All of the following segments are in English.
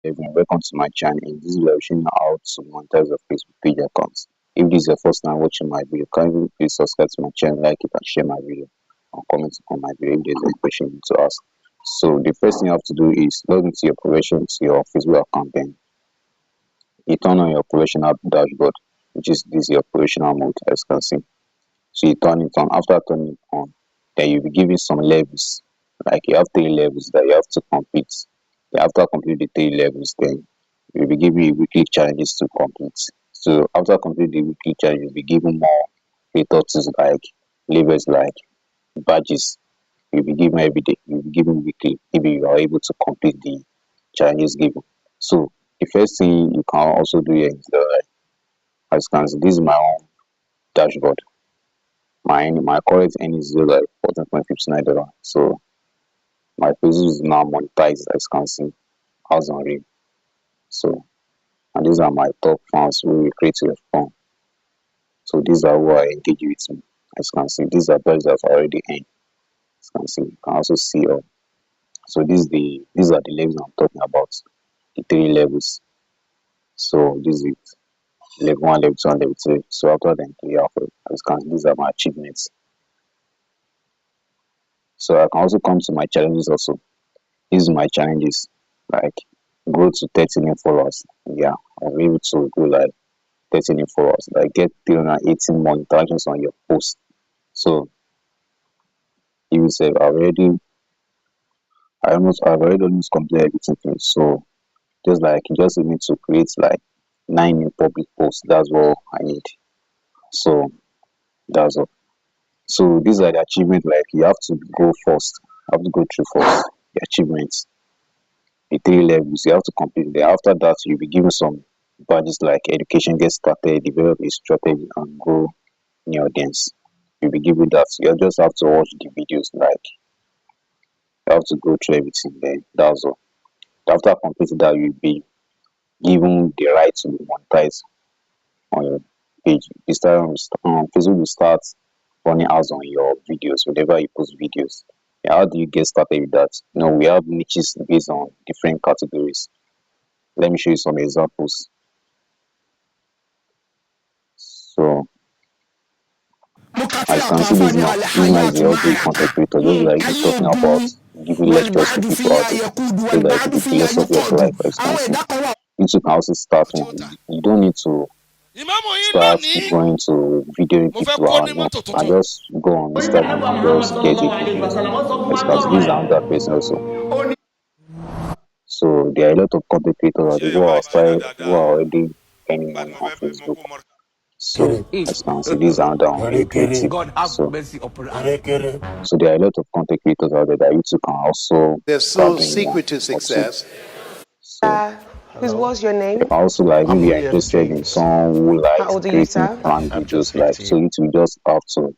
Everyone, welcome to my channel. In this video, I'll show you how to monetize your Facebook page accounts. If this is your first time watching my video, kindly please subscribe to my channel, like it, and share my video, and comment on my video if there's any question you need to ask. So the first thing you have to do is log into your professional to your Facebook account. Then you turn on your professional dashboard, which is this your professional mode, as you can see. So you turn it on. After turning it on, then you'll be given some levels. Like you have 3 levels that you have to complete. Then after complete the 3 levels, then you'll be given you weekly challenges to complete. So after completing the weekly challenge, you'll be given more resources like labels like badges. You'll be given every day. You'll be given weekly if you are able to complete the challenges given. So the first thing you can also do here is as you can see, this is my own dashboard. My current earning is like $14.59. So my position is now monetized, as you can see, as on real. So and these are my top fans who will create your phone. So these are who are engaging with me. As you can see, these are those that have already earned. As you can see, you can also see so these are the levels I'm talking about. The 3 levels. So this is level 1, level 2, and level 3. So after them we have as you can see, these are my achievements. So I can also come to my challenges also. These are my challenges. Like grow to 30 million followers. Yeah, I'm able to go like 30 million followers. Like get 318 more interactions on your post. So you say I've already almost completed everything finish. So just need to create like 9 new public posts. That's what I need. So that's all. So these are the achievements. Like you have to go first. You have to go through first the achievements, the 3 levels. You have to complete them. After that, you'll be given some badges like education, get started, develop a strategy, and grow in your audience. You'll be given that. You just have to watch the videos. Like you have to go through everything. Then that's all. After completing that, you'll be given the right to monetize on your page. Facebook will start running ads on your videos whenever you post videos. How do you get started with that? We have niches based on different categories. Let me show you some examples. So as you can see, this now is the audio content creator, just like you're talking about giving lectures to people out there, just like the philosophy of life, as you can see. YouTube can also start one. You don't need to start going to videoing people out. No, I just go on Instagram and just get a videos. As you can see, this is another person also. So there are a lot of content creators out there who are already earning money on Facebook. So as you can see, this is another one very creative. So there are a lot of content creators out there that YouTube can also There's start so doing one secret to or two. success. So Please, what's your you name? can also like I'm maybe you're only a interested in street. someone who How likes old are you, creating sir? plant I'm videos just like so 15. you will just have to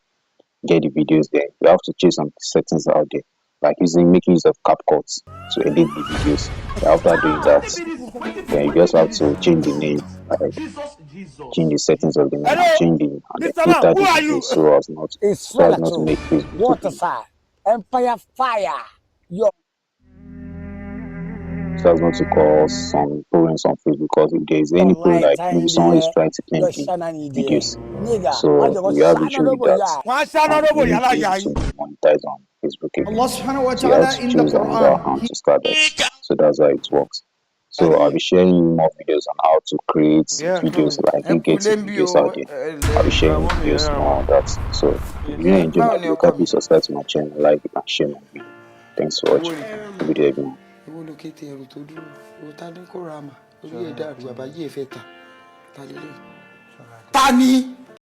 get the videos there. You have to change some settings out there, like making use of CapCut to edit the videos. After doing that, then you just have to change the name, like change the settings of the name Hello, and change the and then Mr. Man, filter who the are video you? It's so as Swagger not to too. make Facebook to be Waterside. Empire Fire. Yo. so as not to cause some problems on Facebook because if there is any problem Online like maybe time someone is there. trying to claim Yo, the Shana need there. videos. Nigga, what So you if go you have Shana issue with Robo that ya? One son and you honorable need to yala be able yayi. to monetize on Facebook again. Allah subhanahu wa So you have ta'ala to in the choose another Quran, account to start that. So that's how it works. So I'll be sharing you more videos on how to create videos like you get your videos out there. I'll be sharing videos more on that. So if you really enjoy my video, kindly subscribe to my channel, like it and share my video. Thanks for watching. Good day everyone. Tani.